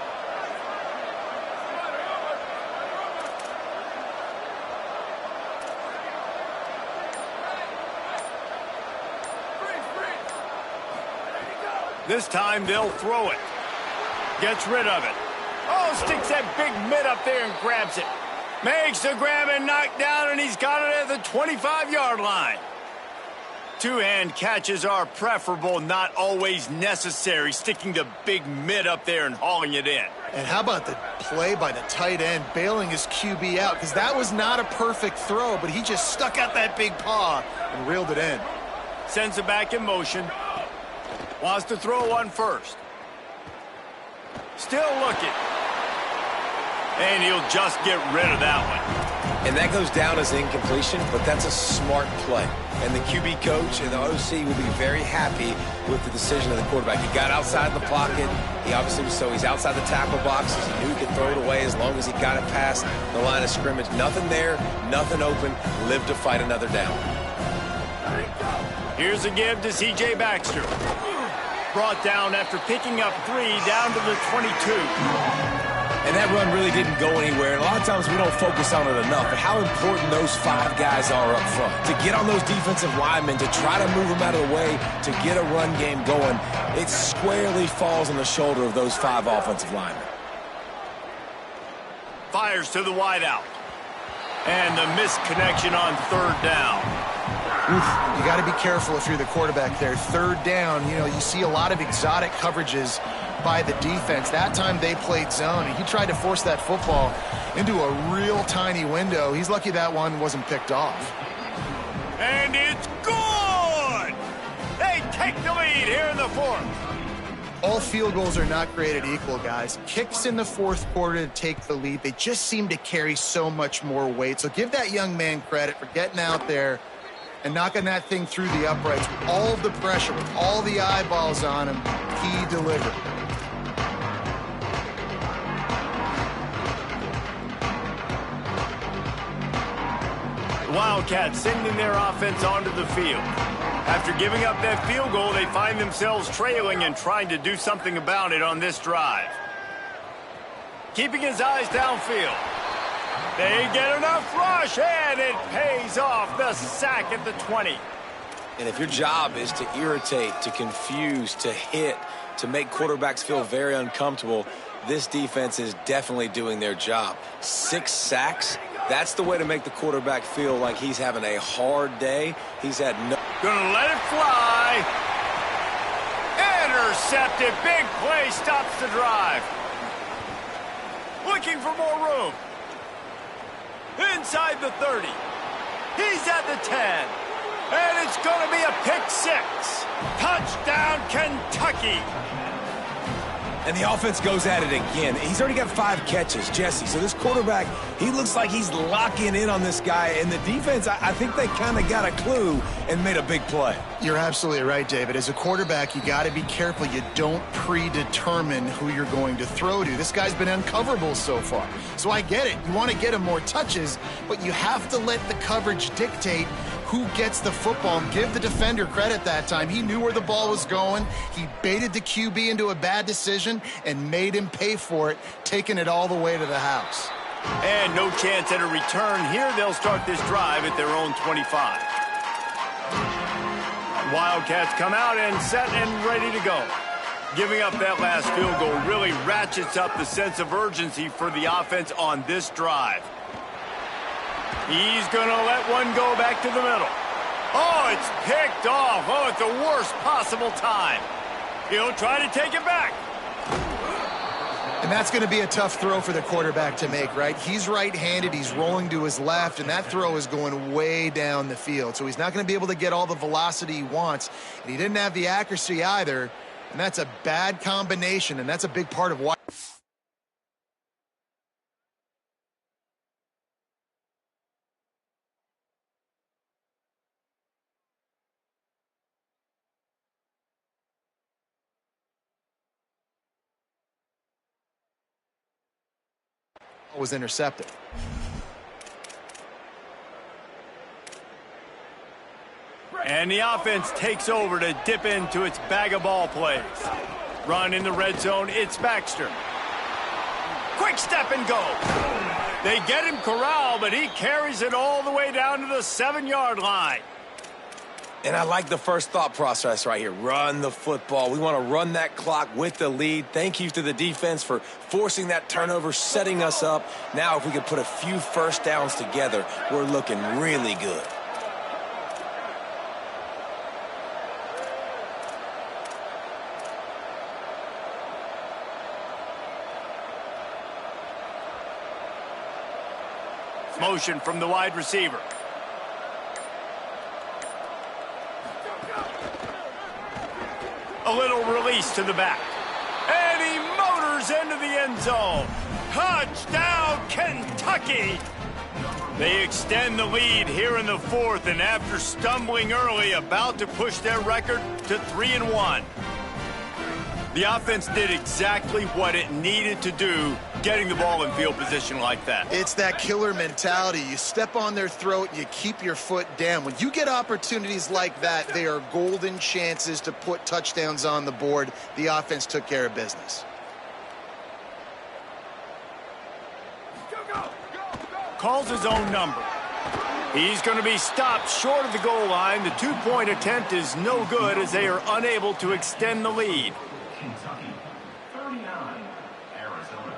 This time they'll throw it. Gets rid of it. Oh, sticks that big mitt up there and grabs it. Makes the grab and knock down, and he's got it at the 25-yard line. Two-hand catches are preferable, not always necessary. Sticking the big mitt up there and hauling it in. And how about the play by the tight end, bailing his QB out? Because that was not a perfect throw, but he just stuck out that big paw and reeled it in. Sends it back in motion. Wants to throw on first. Still looking. And he'll just get rid of that one. And that goes down as incompletion, but that's a smart play. And the QB coach and the OC will be very happy with the decision of the quarterback. He got outside the pocket. He obviously was he's outside the tackle boxes. He knew he could throw it away as long as he got it past the line of scrimmage. Nothing there, nothing open. Live to fight another down. Here's a give to C.J. Baxter. Brought down after picking up 3 down to the 22. And that run really didn't go anywhere. And a lot of times we don't focus on it enough, but how important those 5 guys are up front. To get on those defensive linemen, to try to move them out of the way, to get a run game going, it squarely falls on the shoulder of those 5 offensive linemen. Fires to the wideout. And the misconnection on third down. Oof, you got to be careful if you're the quarterback there. Third down, you see a lot of exotic coverages by the defense. That time they played zone, and he tried to force that football into a real tiny window. He's lucky that one wasn't picked off. And it's good! They take the lead here in the 4th. All field goals are not created equal, guys. Kicks in the 4th quarter to take the lead. They just seem to carry so much more weight. So give that young man credit for getting out there and knocking that thing through the uprights with all of the pressure, with all the eyeballs on him. He delivered. The Wildcats sending their offense onto the field. After giving up that field goal, they find themselves trailing and trying to do something about it on this drive. Keeping his eyes downfield. They get enough rush, and it pays off. The sack at the 20. And if your job is to irritate, to confuse, to hit, to make quarterbacks feel very uncomfortable, this defense is definitely doing their job. 6 sacks, that's the way to make the quarterback feel like he's having a hard day. He's had no... Gonna let it fly. Intercepted. Big play stops the drive. Looking for more room. Inside the 30. He's at the 10. And it's going to be a pick 6. Touchdown, Kentucky. And the offense goes at it again. He's already got 5 catches, Jesse. So this quarterback, he looks like he's locking in on this guy. And the defense, I think they kind of got a clue and made a big play. You're absolutely right, David. As a quarterback, you got to be careful. You don't predetermine who you're going to throw to. This guy's been uncoverable so far. So I get it. You want to get him more touches, but you have to let the coverage dictate who gets the football. And give the defender credit that time. He knew where the ball was going. He baited the QB into a bad decision and made him pay for it, taking it all the way to the house. And no chance at a return here. They'll start this drive at their own 25. Wildcats come out and set and ready to go. Giving up that last field goal really ratchets up the sense of urgency for the offense on this drive. He's going to let one go back to the middle. Oh, it's picked off. Oh, at the worst possible time. He'll try to take it back. And that's going to be a tough throw for the quarterback to make, right? He's right-handed, he's rolling to his left, and that throw is going way down the field. So he's not going to be able to get all the velocity he wants. And he didn't have the accuracy either. And that's a bad combination, and that's a big part of why. Was intercepted. And the offense takes over to dip into its bag of ball plays. Run in the red zone, it's Baxter. Quick step and go. They get him corralled, but he carries it all the way down to the 7-yard line. And I like the first thought process right here. Run the football. We want to run that clock with the lead. Thank you to the defense for forcing that turnover, setting us up. Now if we could put a few first downs together, we're looking really good. Motion from the wide receiver. A little release to the back. And he motors into the end zone. Touchdown, Kentucky! They extend the lead here in the fourth, and after stumbling early, about to push their record to 3-1. The offense did exactly what it needed to do, getting the ball in field position like that. It's that killer mentality. You step on their throat, you keep your foot down. When you get opportunities like that, they are golden chances to put touchdowns on the board. The offense took care of business. Calls his own number. He's going to be stopped short of the goal line. The two-point attempt is no good as they are unable to extend the lead. Kentucky 39, Arizona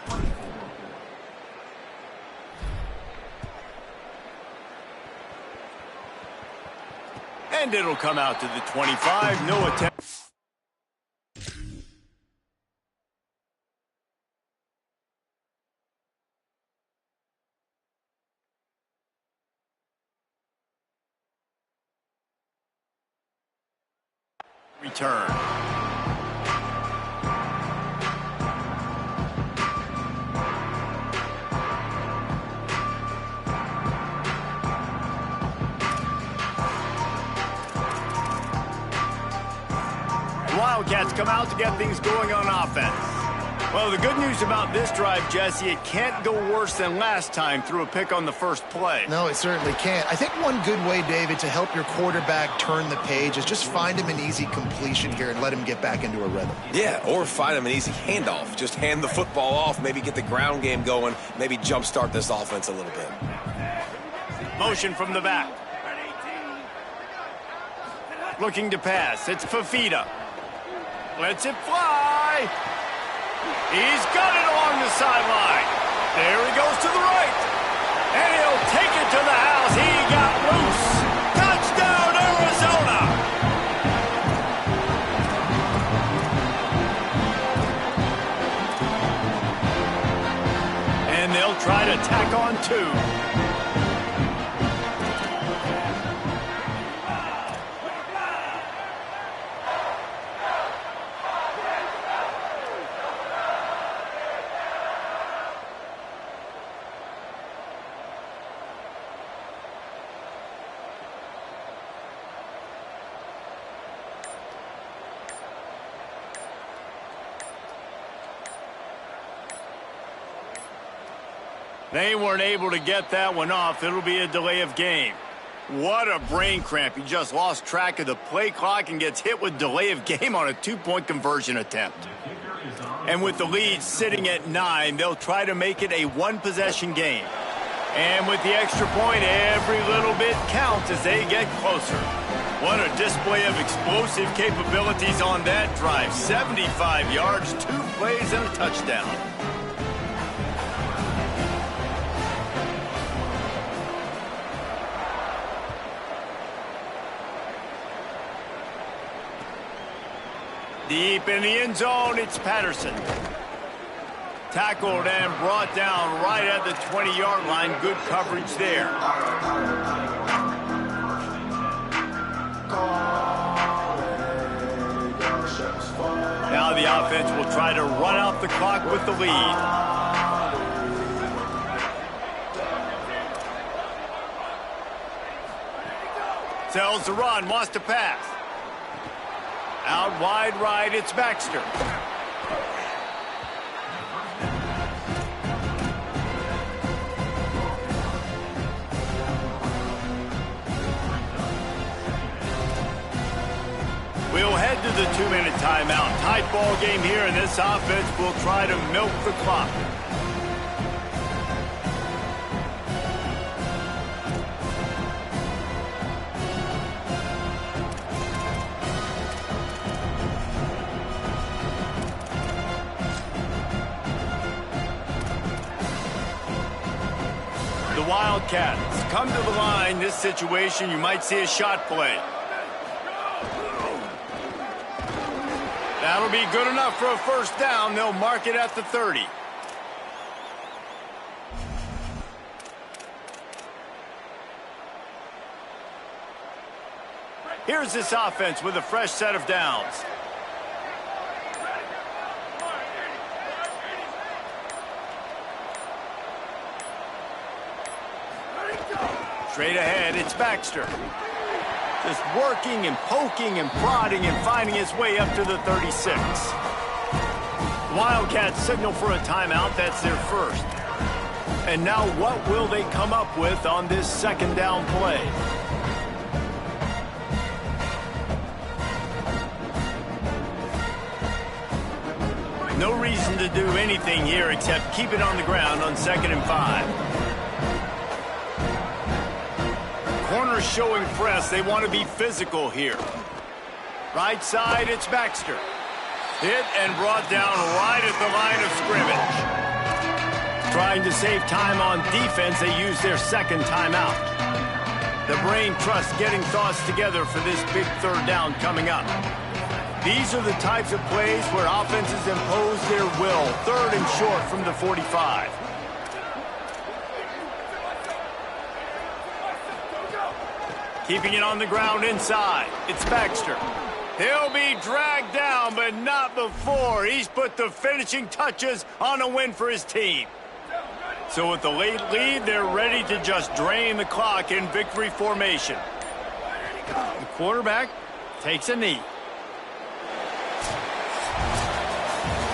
24. And it'll come out to the 25. No attempt. Return. Wildcats come out to get things going on offense. Well, the good news about this drive, Jesse, it can't go worse than last time through a pick on the first play. No, it certainly can't. I think one good way, David, to help your quarterback turn the page is just find him an easy completion here and let him get back into a rhythm. Yeah, or find him an easy handoff. Just hand the football off, maybe get the ground game going, maybe jumpstart this offense a little bit. Motion from the back. Looking to pass. It's Fafita. Lets it fly. He's got it along the sideline. There he goes to the right. And he'll take it to the house. He got loose. Touchdown, Arizona. And they'll try to tack on two. They weren't able to get that one off. It'll be a delay of game. What a brain cramp. He just lost track of the play clock and gets hit with delay of game on a 2-point conversion attempt. And with the lead sitting at 9, they'll try to make it a 1-possession game. And with the extra point, every little bit counts as they get closer. What a display of explosive capabilities on that drive. 75 yards, 2 plays, and a touchdown. Deep in the end zone, it's Patterson. Tackled and brought down right at the 20-yard line. Good coverage there. Now the offense will try to run out the clock with the lead. Sells the run, wants to pass. Out wide right, it's Baxter. We'll head to the 2-minute timeout. Tight ball game here, and this offense will try to milk the clock. The Wildcats come to the line. This situation, you might see a shot play. That'll be good enough for a first down. They'll mark it at the 30. Here's this offense with a fresh set of downs. Straight ahead, it's Baxter. Just working and poking and prodding and finding his way up to the 36. Wildcats signal for a timeout. That's their first. And now what will they come up with on this second down play? No reason to do anything here except keep it on the ground on 2nd and 5. Corners showing press. They want to be physical here. Right side, it's Baxter. Hit and brought down right at the line of scrimmage. Trying to save time on defense, they use their second timeout. The brain trust getting thoughts together for this big third down coming up. These are the types of plays where offenses impose their will. 3rd and short from the 45. Keeping it on the ground inside. It's Baxter. He'll be dragged down, but not before. He's put the finishing touches on a win for his team. So with the late lead, they're ready to just drain the clock in victory formation. The quarterback takes a knee.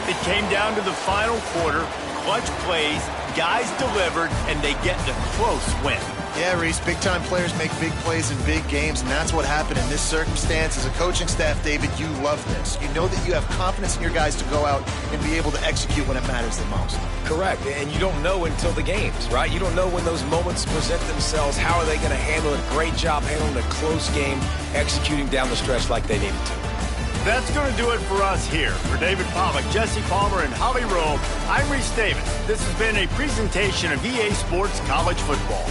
It came down to the final quarter. Clutch plays, guys delivered, and they get the close win. Yeah, Reese, big-time players make big plays in big games, and that's what happened in this circumstance. As a coaching staff, David, you love this. You know that you have confidence in your guys to go out and be able to execute when it matters the most. Correct, and you don't know until the games, right? You don't know when those moments present themselves. How are they going to handle it? Great job handling a close game, executing down the stretch like they needed to. That's going to do it for us here. For David Pollack, Jesse Palmer, and Holly Rowe, I'm Reese Davis. This has been a presentation of EA Sports College Football.